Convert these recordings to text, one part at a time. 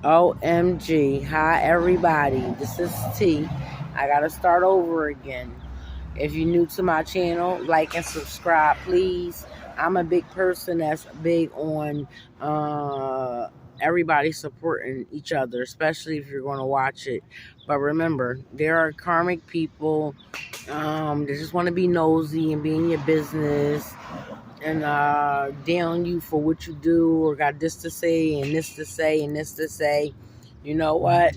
OMG. Hi, everybody. This is T. I got to start over again. If you're new to my channel, like and subscribe, please. I'm a big person that's big on everybody supporting each other, especially if you're going to watch it. But remember, there are karmic people that just want to be nosy and be in your business and down you for what you do, or got this to say and this to say and this to say. You know what?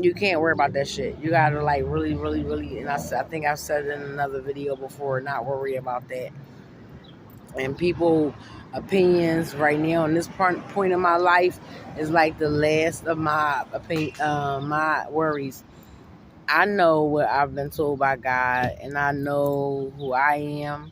You can't worry about that shit. You gotta like really, and I think I've said it in another video before, not worry about that. And people opinions right now in this point of my life is like the last of my my worries. I know what I've been told by God, and I know who I am.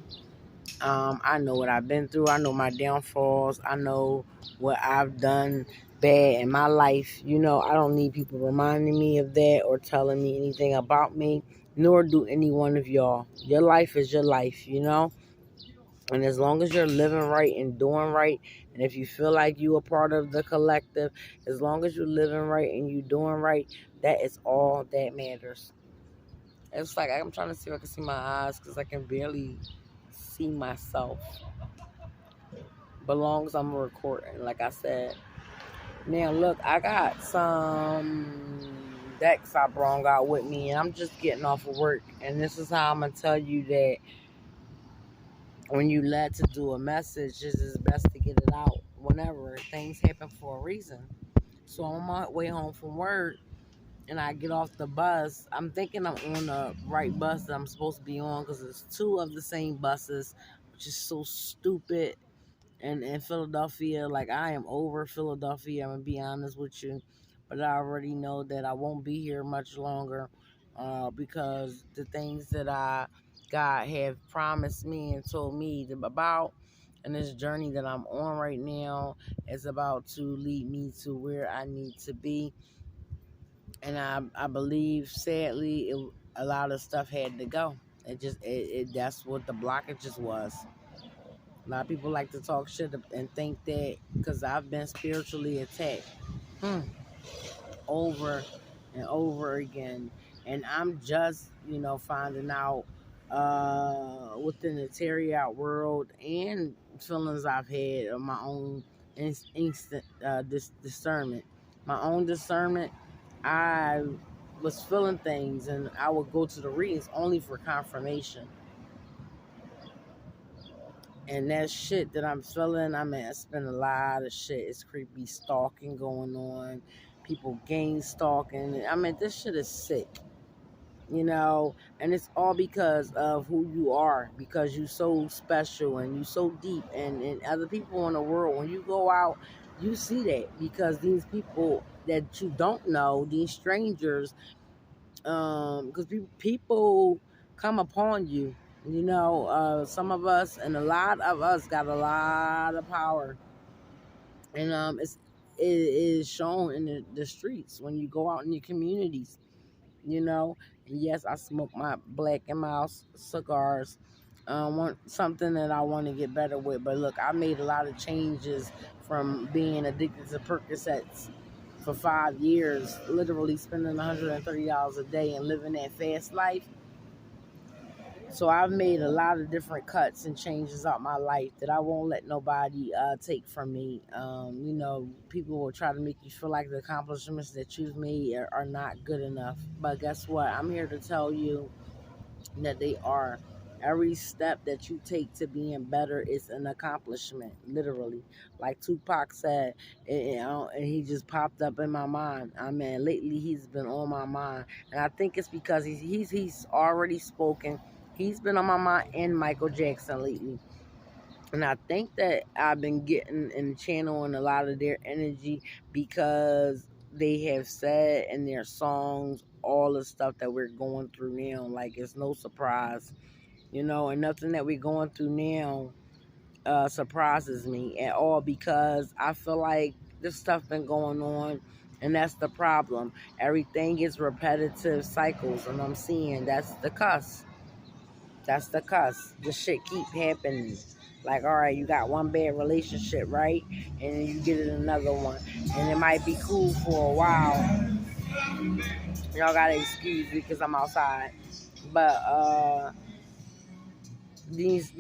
I know what I've been through. I know my downfalls. I know what I've done bad in my life. You know, I don't need people reminding me of that or telling me anything about me, nor do any one of y'all. Your life is your life, you know? And as long as you're living right and doing right, and if you feel like you are part of the collective, as long as you're living right and you're doing right, that is all that matters. It's like I'm trying to see if I can see my eyes because I can barely see myself. But long as I'm recording, like I said. Now look, I got some decks I brought out with me, and I'm just getting off of work. And this is how I'm gonna tell you that when you led to do a message, it's best to get it out whenever. Things happen for a reason. So I'm on my way home from work, and I get off the bus. I'm thinking I'm on the right bus that I'm supposed to be on because it's two of the same buses, which is so stupid. And in Philadelphia, like I am over Philadelphia, I'm gonna be honest with you, but I already know that I won't be here much longer because the things that God have promised me and told me about, and this journey that I'm on right now is about to lead me to where I need to be. And I believe, sadly, a lot of stuff had to go. That's what the blockages was. A lot of people like to talk shit and think that because I've been spiritually attacked over and over again. And I'm just, finding out within the tarot world and feelings I've had of my own instant discernment. My own discernment, I was feeling things and I would go to the readings only for confirmation. And that shit that I'm feeling, I mean, it's been a lot of shit. It's creepy stalking going on. People gang stalking. I mean, this shit is sick. And it's all because of who you are, because you're so special and you're so deep. And other people in the world, when you go out, you see that because these people that you don't know, these strangers, because people come upon you. Some of us and a lot of us got a lot of power, and it is shown in the streets when you go out in your communities. And yes, I smoke my Black and Mouse cigars. Want something that I want to get better with, but look, I made a lot of changes from being addicted to Percocets for 5 years, literally spending $130 a day and living that fast life. So I've made a lot of different cuts and changes out my life that I won't let nobody take from me. People will try to make you feel like the accomplishments that you've made are not good enough. But guess what? I'm here to tell you that they are. Every step that you take to being better is an accomplishment, literally. Like Tupac said, and he just popped up in my mind. I mean, lately he's been on my mind. And I think it's because he's already spoken. He's been on my mind, and Michael Jackson lately. And I think that I've been getting and channeling a lot of their energy because they have said in their songs all the stuff that we're going through now. Like, it's no surprise, and nothing that we're going through now surprises me at all because I feel like this stuff been going on. And that's the problem. Everything is repetitive cycles, and I'm seeing that's the cuss. That's the cuss. This shit keep happening. Like, all right, you got one bad relationship, right? And then you get in another one. And it might be cool for a while. Y'all gotta excuse me because I'm outside. But these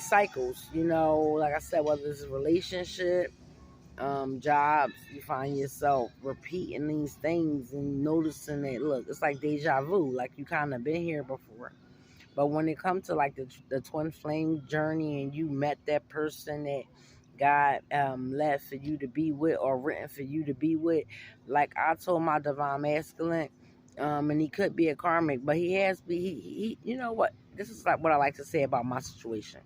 cycles, you know, like I said, whether it's a relationship, jobs, you find yourself repeating these things and noticing that, look, it's like deja vu, like you kind of been here before. But when it comes to like the twin flame journey and you met that person that God left for you to be with or written for you to be with, like I told my divine masculine, and he could be a karmic, but he has be he you know what? This is like what I like to say about my situation.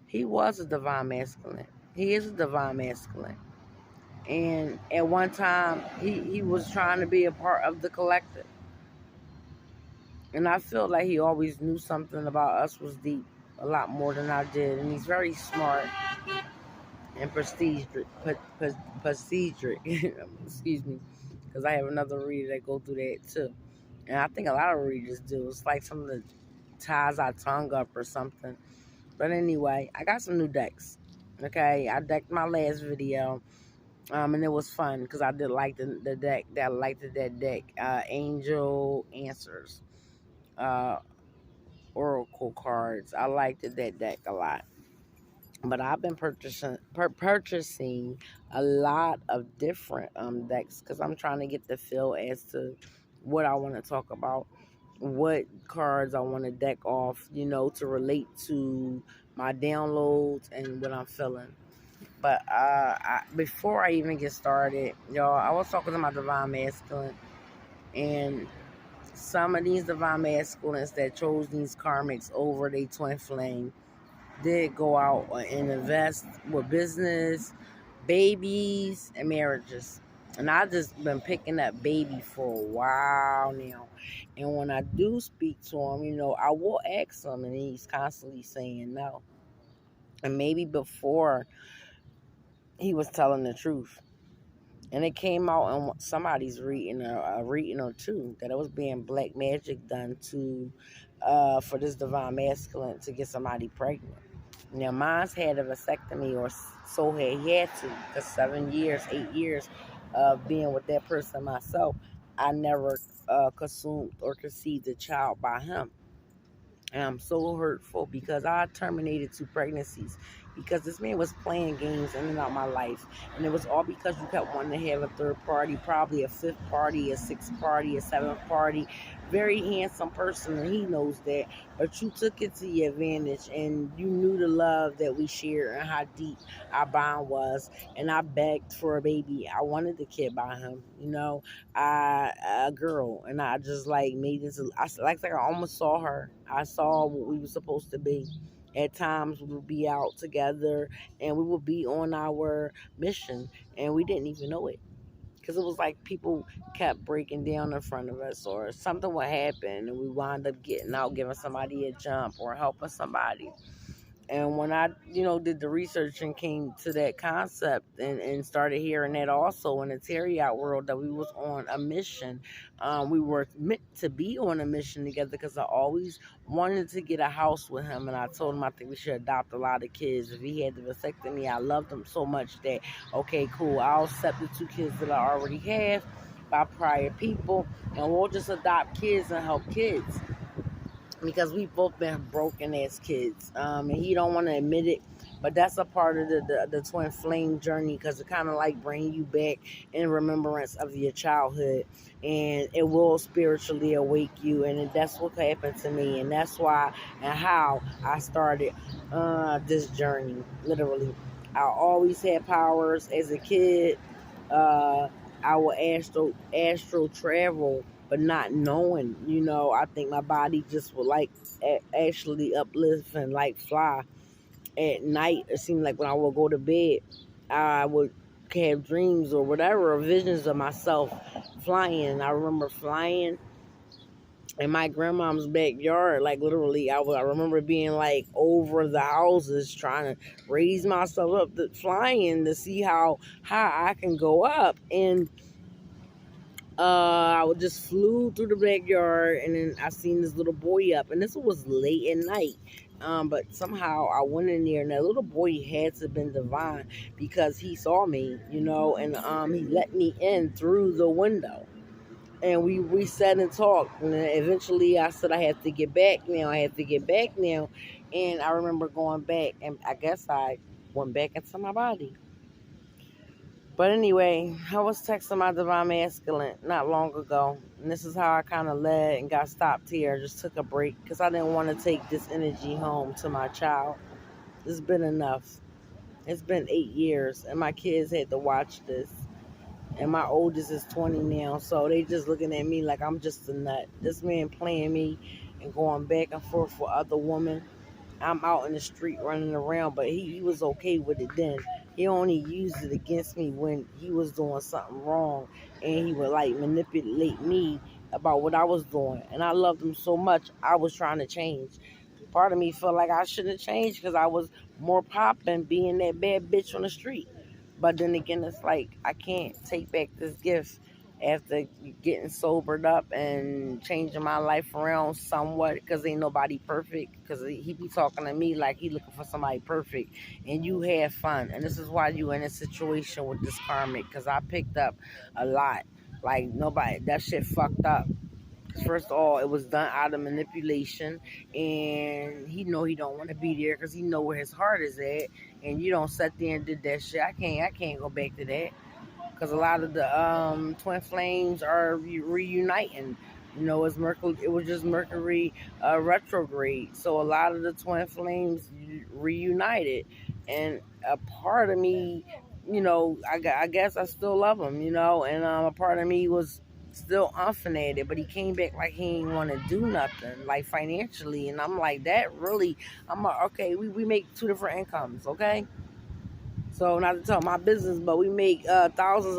He was a divine masculine. He is a divine masculine. And at one time, he was trying to be a part of the collective. And I feel like he always knew something about us was deep, a lot more than I did. And he's very smart and prestigious. Excuse me, because I have another reader that go through that too. And I think a lot of readers do. It's like some of the ties our tongue up or something. But anyway, I got some new decks. Okay, I decked my last video. And it was fun because I did like the deck. That I liked that deck. Angel Answers. Oracle cards. I liked that deck a lot. But I've been purchasing a lot of different decks because I'm trying to get the feel as to what I want to talk about, what cards I want to deck off, you know, to relate to my downloads and what I'm feeling. But before I even get started, y'all, I was talking to my divine masculine, and some of these divine masculines that chose these karmics over their twin flame did go out and invest with business, babies, and marriages. And I just been picking up baby for a while now. And when I do speak to him, you know, I will ask him, and he's constantly saying no. And maybe before he was telling the truth. And it came out on somebody's reading, a reading or two, that it was being black magic done to for this divine masculine to get somebody pregnant. Now, mine's had a vasectomy, or so he had to, because 7 years, 8 years of being with that person myself, I never consumed or conceived a child by him. And I'm so hurtful because I terminated 2 pregnancies because this man was playing games in and out my life. And it was all because you kept wanting to have a third party, probably a 5th party, a 6th party, a 7th party. Very handsome person, and he knows that. But you took it to your advantage, and you knew the love that we shared and how deep our bond was. And I begged for a baby. I wanted the kid by him, you know. A girl, and I just like made this. I almost saw her. I saw what we were supposed to be. At times we would be out together, and we would be on our mission, and we didn't even know it because it was like people kept breaking down in front of us, or something would happen, and we wound up getting out, giving somebody a jump, or helping somebody. And when I, you know, did the research and came to that concept and started hearing that also in the tarot world, that we was on a mission. We were meant to be on a mission together because I always wanted to get a house with him. And I told him I think we should adopt a lot of kids. If he had the vasectomy, I loved him so much that, okay, cool, I'll accept the 2 kids that I already have by prior people. And we'll just adopt kids and help kids. Because we've both been broken as kids, and he don't want to admit it, but that's a part of the twin flame journey, because it kind of like bring you back in remembrance of your childhood, and it will spiritually awake you, and that's what happened to me, and that's why and how I started this journey. Literally, I always had powers as a kid. I would astro travel, but not knowing, you know, I think my body just would like actually uplift and like fly at night. It seemed like when I would go to bed, I would have dreams or whatever, or visions of myself flying. I remember flying in my grandmom's backyard, like literally, I remember being like over the houses trying to raise myself up, flying to see how high I can go up. And I would just flew through the backyard, and then I seen this little boy up, and this was late at night, But somehow I went in there, and that little boy had to have been divine because he saw me, and he let me in through the window. And we sat and talked, and then eventually I said I have to get back now. I have to get back now, and I remember going back, and I guess I went back into my body. But anyway, I was texting my divine masculine not long ago, and this is how I kind of led and got stopped here. I just took a break because I didn't want to take this energy home to my child. It's been enough. It's been 8 years, and my kids had to watch this. And my oldest is 20 now, so they just looking at me like I'm just a nut. This man playing me and going back and forth with other women. I'm out in the street running around, but he was okay with it then. He only used it against me when he was doing something wrong, and he would like manipulate me about what I was doing. And I loved him so much, I was trying to change. Part of me felt like I shouldn't have changed because I was more popping being that bad bitch on the street. But then again, it's like I can't take back this gift after getting sobered up and changing my life around somewhat because ain't nobody perfect. Because he be talking to me like he looking for somebody perfect, and you have fun. And this is why you in a situation with this karmic, because I picked up a lot. Like nobody, that shit fucked up. First of all, it was done out of manipulation, and he know he don't want to be there because he know where his heart is at. And you don't sit there and did that shit. I can't go back to that because a lot of the twin flames are reuniting. It was just Mercury retrograde, so a lot of the twin flames reunited, and a part of me, I guess I still love him, and a part of me was still unfinated, but he came back like he ain't want to do nothing, like financially, and I'm like, that really, okay, we make two different incomes, okay? So not to tell my business, but we make thousands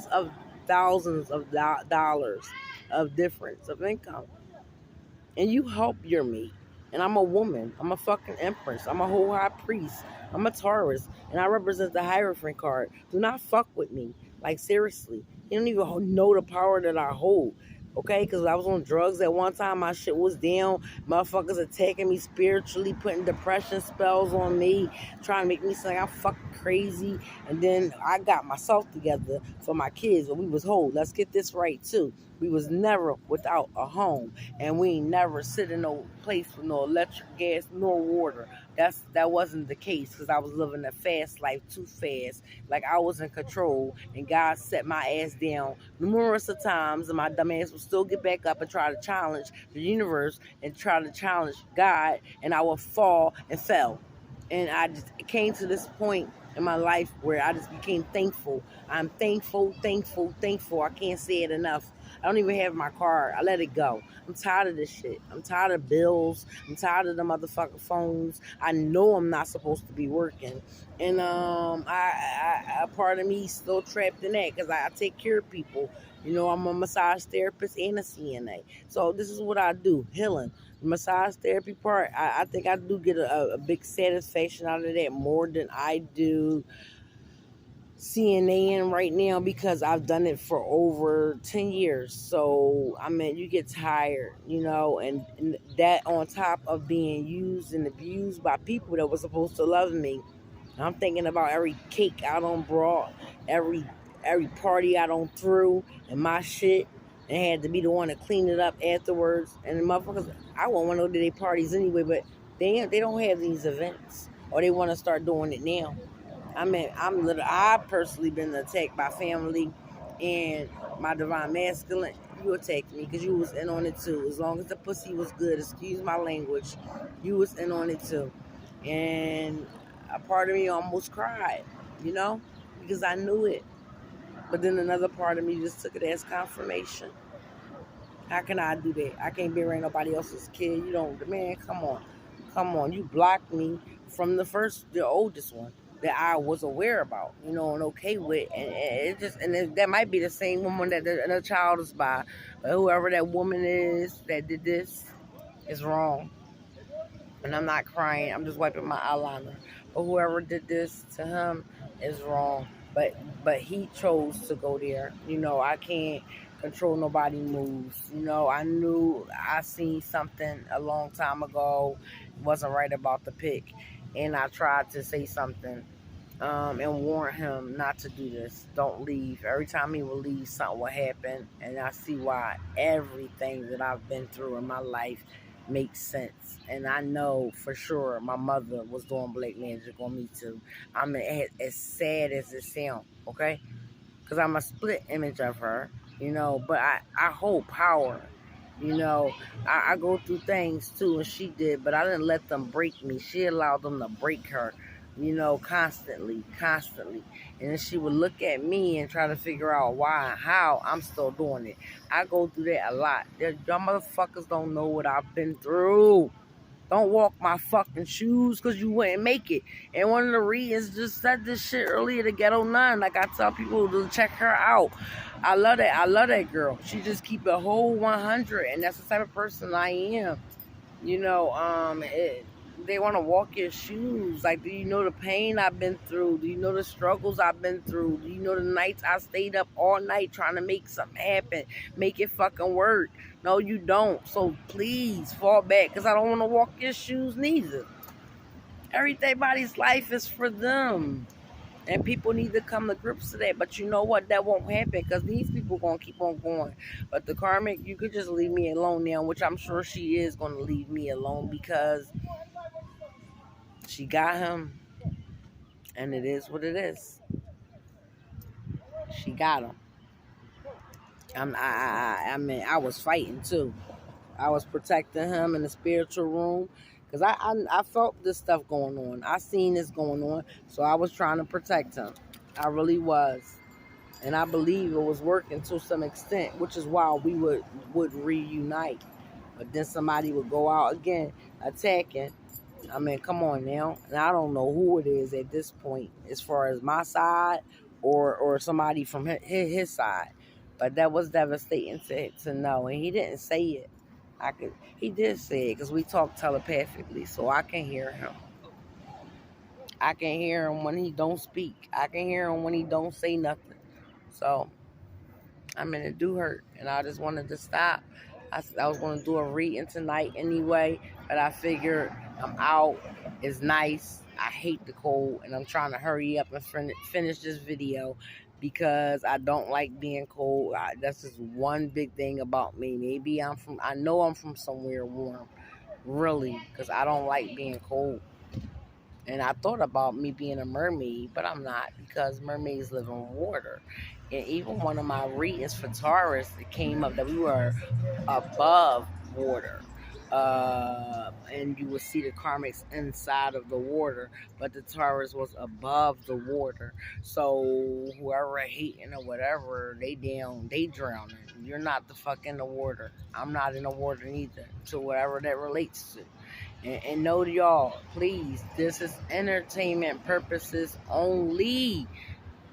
of dollars of difference of income, and you help your mate. And I'm a woman. I'm a fucking empress. I'm a whole high priest. I'm a Taurus, and I represent the Hierophant card. Do not fuck with me. Like seriously, you don't even know the power that I hold. Okay, because I was on drugs at one time. My shit was down. Motherfuckers attacking me spiritually, putting depression spells on me, trying to make me say I'm fucking crazy. And then I got myself together for my kids, but we was whole. Let's get this right too. We was never without a home, and we ain't never sit in no place with no electric, gas, nor water. That wasn't the case because I was living a fast life, too fast. Like I was in control, and God set my ass down numerous of times, and my dumb ass would still get back up and try to challenge the universe and try to challenge God, and I would fall and fell. And I just came to this point in my life where I just became thankful. I'm thankful, thankful, thankful. I can't say it enough. I don't even have my card. I let it go. I'm tired of this shit. I'm tired of bills. I'm tired of the motherfucking phones. I know I'm not supposed to be working. And a part of me still trapped in that because I take care of people. I'm a massage therapist and a CNA. So this is what I do, healing. The massage therapy part, I think I do get a big satisfaction out of that more than I do CNAing right now because I've done it for over 10 years. So, I mean, you get tired, and that on top of being used and abused by people that were supposed to love me. I'm thinking about every cake I done brought, every party I done threw, and my shit, and had to be the one to clean it up afterwards. And the motherfuckers, I won't want to go to their parties anyway, but they don't have these events, or they want to start doing it now. I mean, I've personally been attacked by family and my divine masculine. You attacked me because you was in on it too. As long as the pussy was good, excuse my language, you was in on it too. And a part of me almost cried, because I knew it. But then another part of me just took it as confirmation. How can I do that? I can't be around nobody else's kid. Man, come on. You blocked me from the oldest one that I was aware about, and okay with, and that might be the same woman that the child is by, but whoever that woman is that did this is wrong. And I'm not crying. I'm just wiping my eyeliner. But whoever did this to him is wrong. but he chose to go there. You know, I can't control nobody moves. You know, I seen something a long time ago wasn't right about the pick, and I tried to say something and warn him not to do this. Don't leave. Every time he will leave, something will happen, and I see why everything that I've been through in my life makes sense. And I know for sure my mother was doing black magic on me too. I'm as sad as it sounds, okay? Because I'm a split image of her, you know, but I hold power. You know, I go through things too, and she did, but I didn't let them break me. She allowed them to break her, you know, constantly. And then she would look at me and try to figure out why and how I'm still doing it. I go through that a lot. Y'all motherfuckers don't know what I've been through. Don't walk my fucking shoes because you wouldn't make it. And one of the readers just said this shit earlier, the Ghetto Nun. Like, I tell people to check her out. I love that. I love that girl. She just keep a whole 100, and that's the type of person I am. You know, they want to walk your shoes. Like, do you know the pain I've been through? Do you know the struggles I've been through? Do you know the nights I stayed up all night trying to make something happen? Make it fucking work. No, you don't. So please fall back, because I don't want to walk your shoes neither. Everybody's life is for them. And people need to come to grips to that. But you know what? That won't happen, because these people going to keep on going. But the karmic, you could just leave me alone now, which I'm sure she is going to leave me alone, because she got him. And it is what it is. She got him. I mean, I was fighting too. I was protecting him in the spiritual room, because I felt this stuff going on. I seen this going on, so I was trying to protect him. I really was. And I believe it was working to some extent, which is why we would reunite. But then somebody would go out again, attacking. I mean, come on now. And I don't know who it is at this point, as far as my side or somebody from his side. But that was devastating to know. And he didn't say it. He did say it, because we talk telepathically, so I can hear him. I can hear him when he don't speak. I can hear him when he don't say nothing. So, I mean, it do hurt, and I just wanted to stop. I was going to do a reading tonight anyway, but I figured I'm out. It's nice. I hate the cold, and I'm trying to hurry up and finish this video, because I don't like being cold. That's just one big thing about me. Maybe I know I'm from somewhere warm, really, because I don't like being cold. And I thought about me being a mermaid, but I'm not, because mermaids live in water. And even one of my readings for Taurus, it came up that we were above water. And you would see the karmics inside of the water, but the Taurus was above the water. So whoever hating or whatever, they drowning. You're not the fuck in the water. I'm not in the water neither, to whatever that relates to. And know y'all, please, this is entertainment purposes only.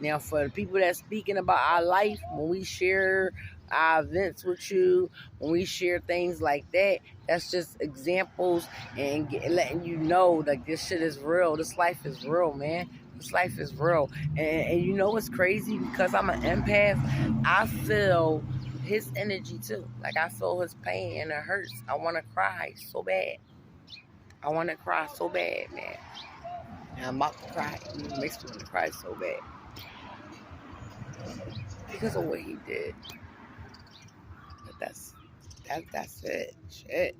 Now, for the people that's speaking about our life, when we share our events with you, when we share things like that, that's just examples and letting you know that this shit is real. This life is real, man. This life is real. And you know what's crazy? Because I'm an empath, I feel his energy too. Like, I feel his pain, and it hurts. I want to cry so bad. I want to cry so bad, man. And I'm about to cry. It makes me want to cry so bad, because of what he did. But that's it. Shit.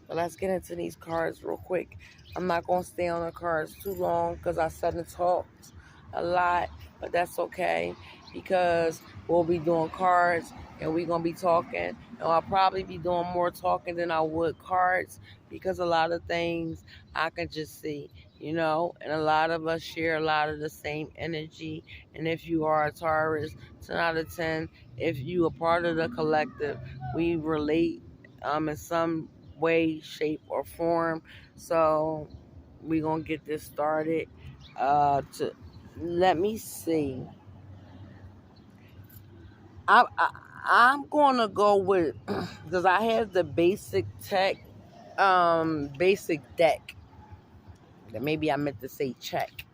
But let's get into these cards real quick. I'm not going to stay on the cards too long, because I said and talked a lot. But that's okay, because we'll be doing cards, and we're going to be talking. And I'll probably be doing more talking than I would cards, because a lot of things I can just see, you know. And a lot of us share a lot of the same energy. And if you are a Taurus, 10 out of 10, if you are part of the collective, we relate in some way, shape, or form. So we're going to get this started. Let me see. I'm going to go with, because I have the basic deck. Maybe I meant to say check.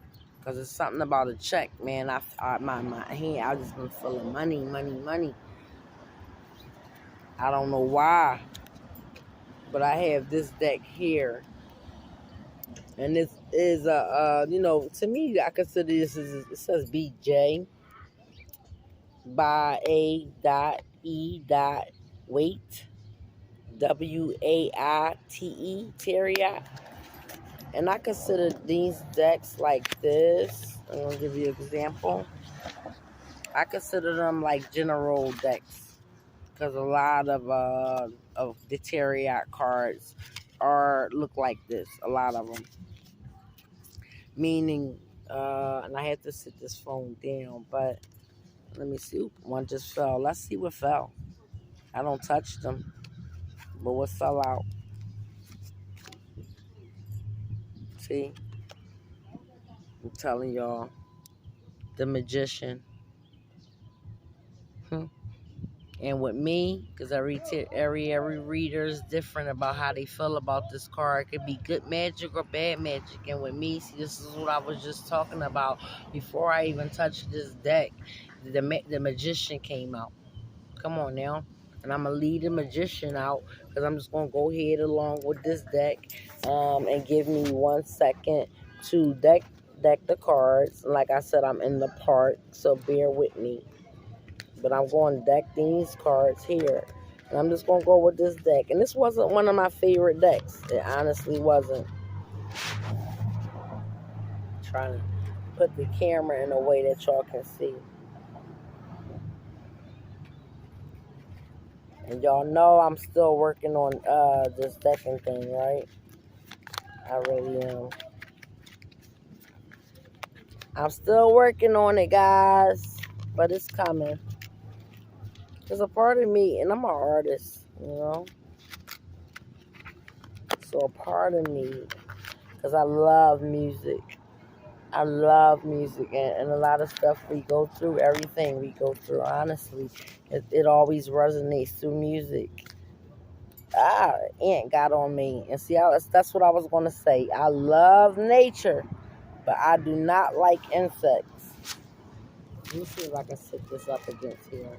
Because it's something about a check, man. My hand, I just been feeling money, money, money. I don't know why, but I have this deck here. And this is to me, I consider this as, it says BJ by A.E. Wait, WAITE, Terriot. And I consider these decks like this. I'm gonna give you an example. I consider them like general decks because a lot of the Terriot cards look like this. A lot of them, meaning, and I had to sit this phone down, but let me see. One just fell. Let's see what fell. I don't touch them, but what fell out? See, I'm telling y'all, the Magician. And with me, because every reader is different about how they feel about this card. It could be good magic or bad magic. And with me, see, this is what I was just talking about before I even touched this deck. The Magician came out. Come on now. And I'm going to lead the Magician out because I'm just going to go ahead along with this deck. And give me 1 second to deck the cards. Like I said, I'm in the park, so bear with me. But I'm going to deck these cards here. And I'm just going to go with this deck. And this wasn't one of my favorite decks. It honestly wasn't. I'm trying to put the camera in a way that y'all can see. And y'all know I'm still working on this decking thing, right? I really am. I'm still working on it, guys. But it's coming. There's a part of me, and I'm an artist, you know? So a part of me, because I love music. I love music, and a lot of stuff we go through, everything we go through, honestly, it always resonates through music. Ant got on me. And see, that's what I was going to say. I love nature, but I do not like insects. Let me see if I can sit this up against here.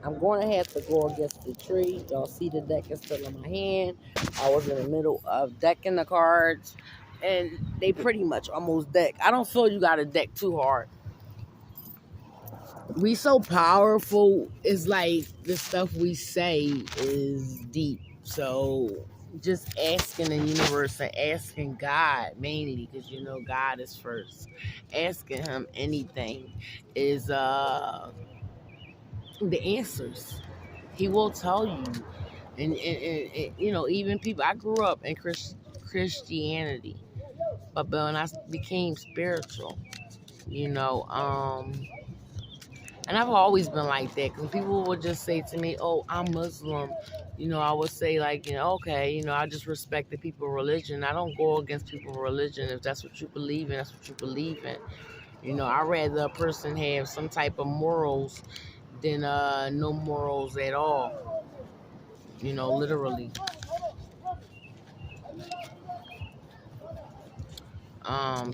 I'm going to have to go against the tree. Y'all see the deck is still in my hand. I was in the middle of decking the cards, and they pretty much almost decked. I don't feel you got to deck too hard. We so powerful. It's like the stuff we say is deep. So just asking the universe and asking God mainly, because you know God is first. Asking him anything is the answers. He will tell you. And you know, even people, I grew up in Christianity, but when I became spiritual, you know, and I've always been like that, because people would just say to me, oh, I'm Muslim. You know, I would say, like, you know, okay, you know, I just respect the people's religion. I don't go against people's religion. If that's what you believe in, that's what you believe in. You know, I'd rather a person have some type of morals than no morals at all. You know, literally.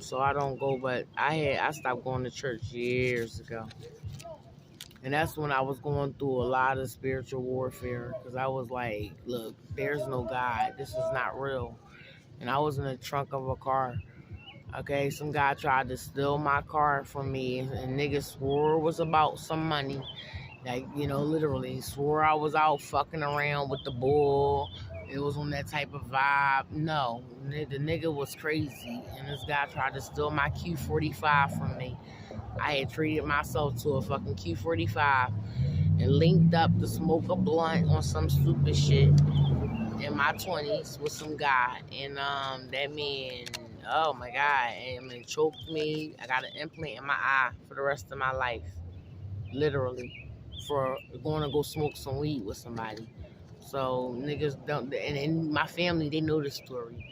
So I don't go, but I stopped going to church years ago. And that's when I was going through a lot of spiritual warfare, because I was like, look, there's no God. This is not real. And I was in the trunk of a car. Okay, some guy tried to steal my car from me, and niggas swore it was about some money. Like, you know, literally swore I was out fucking around with the bull. It was on that type of vibe. No, the nigga was crazy. And this guy tried to steal my Q45 from me. I had treated myself to a fucking Q45 and linked up to smoke a blunt on some stupid shit in my 20s with some guy. And that man, oh my God, and it choked me. I got an implant in my eye for the rest of my life. Literally. For going to go smoke some weed with somebody. So niggas don't, and my family, they know the story.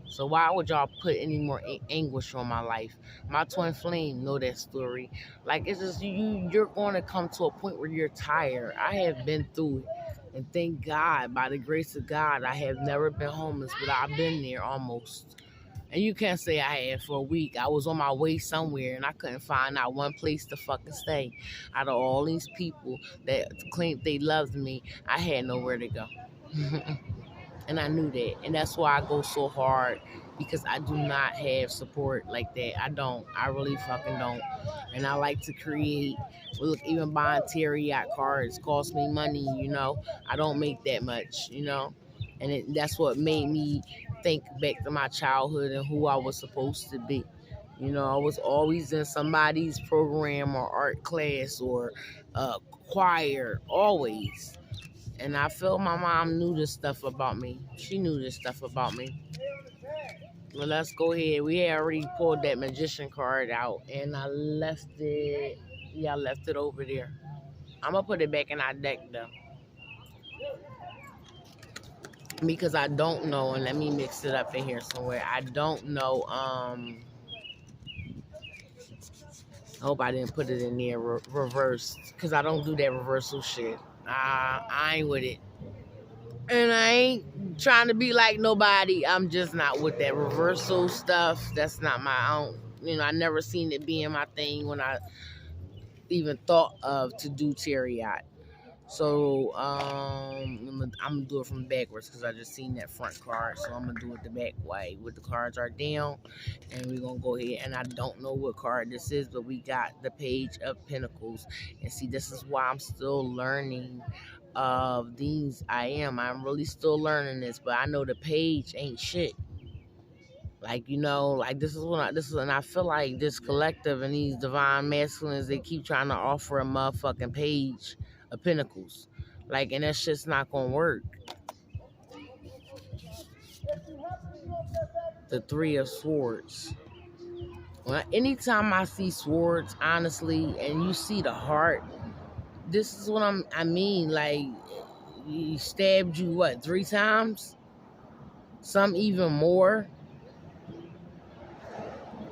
So why would y'all put any more anguish on my life? My twin flame know that story. Like, it's just, you're going to come to a point where you're tired. I have been through it. And thank God, by the grace of God, I have never been homeless, but I've been there almost. And you can't say I had for a week. I was on my way somewhere and I couldn't find out one place to fucking stay. Out of all these people that claimed they loved me, I had nowhere to go. And I knew that. And that's why I go so hard, because I do not have support like that. I don't. I really fucking don't. And I like to create. Look, even buying TaleaRoundtree cards costs me money, you know. I don't make that much, you know. And that's what made me think back to my childhood and who I was supposed to be. You know, I was always in somebody's program or art class or choir, always. And I feel my mom knew this stuff about me. She knew this stuff about me. Well, let's go ahead. We had already pulled that magician card out, and I left it. Yeah, I left it over there. I'm going to put it back in our deck, though. Because I don't know, and let me mix it up in here somewhere. I don't know, I hope I didn't put it in there reversed, because I don't do that reversal shit. I ain't with it. And I ain't trying to be like nobody. I'm just not with that reversal stuff. That's not my own. You know, I never seen it being my thing when I even thought of to do TaleaRoundtree. So I'm gonna do it from backwards because I just seen that front card. So I'm gonna do it the back way with the cards are down, and we're gonna go ahead. And I don't know what card this is, but we got the Page of Pentacles. And see, this is why I'm still learning of these. I'm really still learning this, but I know the page ain't shit. Like, you know, like this is and I feel like this collective and these divine masculines, they keep trying to offer a motherfucking Page of Pentacles. Like, and that shit's not gonna work. The Three of Swords. Anytime I see swords, honestly, and you see the heart, this is what I mean. Like, he stabbed you, what, 3 times? Some even more.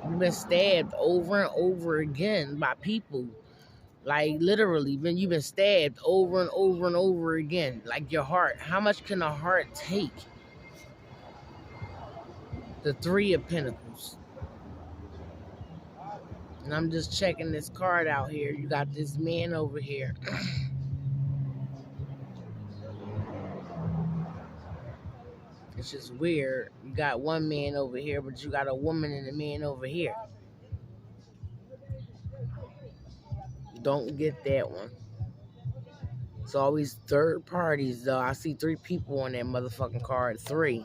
You've been stabbed over and over again by people. Like, literally, you've been stabbed over and over and over again. Like, your heart. How much can a heart take? The Three of Pentacles. And I'm just checking this card out here. You got this man over here. It's just weird. You got one man over here, but you got a woman and a man over here. Don't get that one. It's always third parties, though. I see 3 people on that motherfucking card. 3.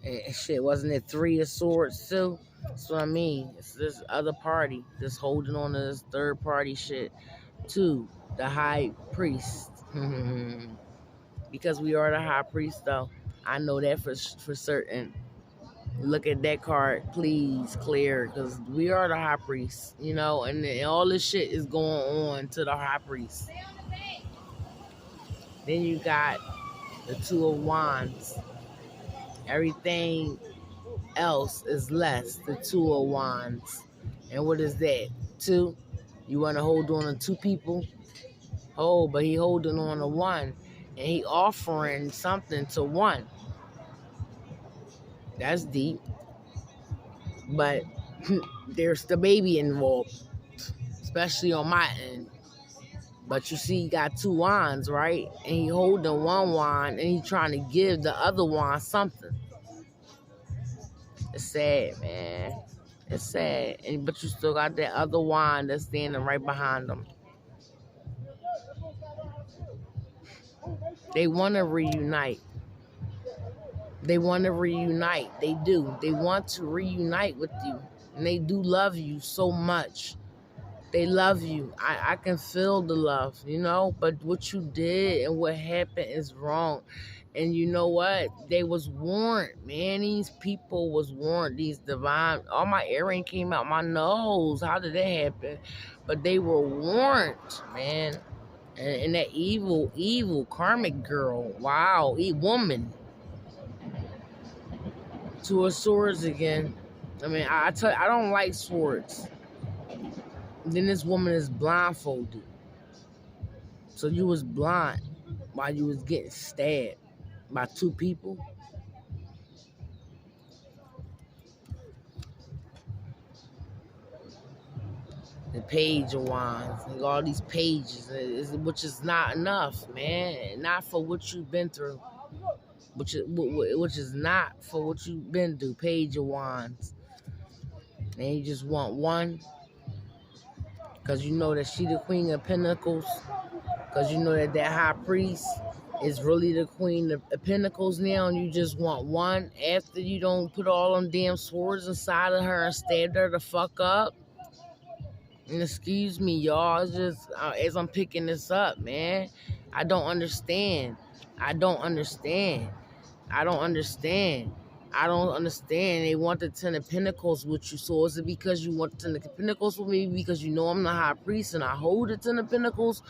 And shit, wasn't it 3 of Swords, too? That's what I mean. It's this other party just holding on to this third party shit. 2, the High Priest. Because we are the High Priest, though. I know that for certain. Look at that card, please, clear, because we are the High Priest, you know, and all this shit is going on to the High Priest. Then you got the Two of Wands. Everything else is less, the Two of Wands. And what is that? 2? You want to hold on to 2 people? Oh, but he holding on to 1. And he offering something to 1. That's deep. But there's the baby involved, especially on my end. But you see, he got 2 wands, right? And he holding 1 wand, and he trying to give the other wand something. It's sad, man. It's sad. But you still got that other wand that's standing right behind him. They want to reunite. They want to reunite. They do. They want to reunite with you. And they do love you so much. They love you. I can feel the love, you know? But what you did and what happened is wrong. And you know what? They was warned, man. These people was warned. These divine... All my earring came out my nose. How did that happen? But they were warned, man. And that evil karmic girl. Wow. Woman. 2 of Swords again. I mean, I tell you, I don't like swords. Then this woman is blindfolded. So you was blind while you was getting stabbed by 2 people. The Page of Wands. And all these pages, which is not enough, man. Not for what you've been through. Which is not for what you've been through. Page of Wands. And you just want one. Because you know that she the Queen of Pentacles. Because you know that High Priest is really the Queen of Pentacles now. And you just want one. After you don't put all them damn swords inside of her and stab her the fuck up. And excuse me, y'all. It's just, as I'm picking this up, man. I don't understand. I don't understand. I don't understand. I don't understand. They want the Ten of Pentacles with you. So is it because you want the Ten of Pentacles with me? Because you know I'm the High Priest and I hold the Ten of Pentacles?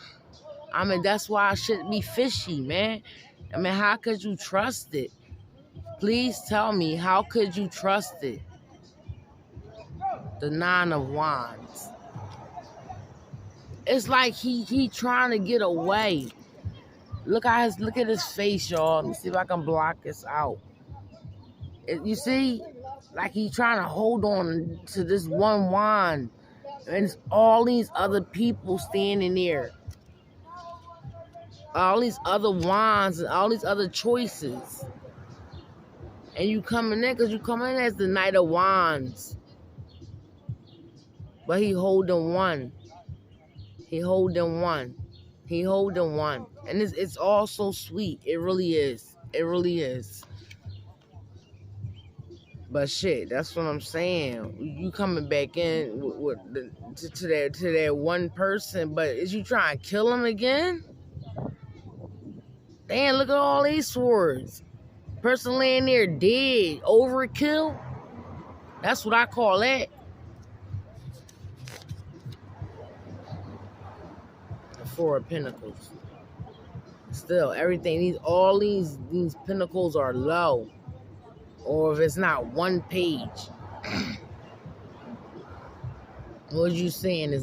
I mean, that's why I shouldn't be fishy, man. I mean, how could you trust it? Please tell me, how could you trust it? The Nine of Wands. It's like he trying to get away. Look at his face, y'all. Let me see if I can block this out. You see? Like he's trying to hold on to this one wand. And it's all these other people standing there. All these other wands and all these other choices. And you coming in because you coming in as the Knight of Wands. But he holding one. He holding one. He holding one. And it's all so sweet. It really is. It really is. But shit, that's what I'm saying. You coming back in to that one person, but is you trying to kill him again? Damn, look at all these swords. Person laying there dead. Overkill? That's what I call that. The Four of Pentacles. Still, everything, all these pentacles are low. Or if it's not one page. What you saying is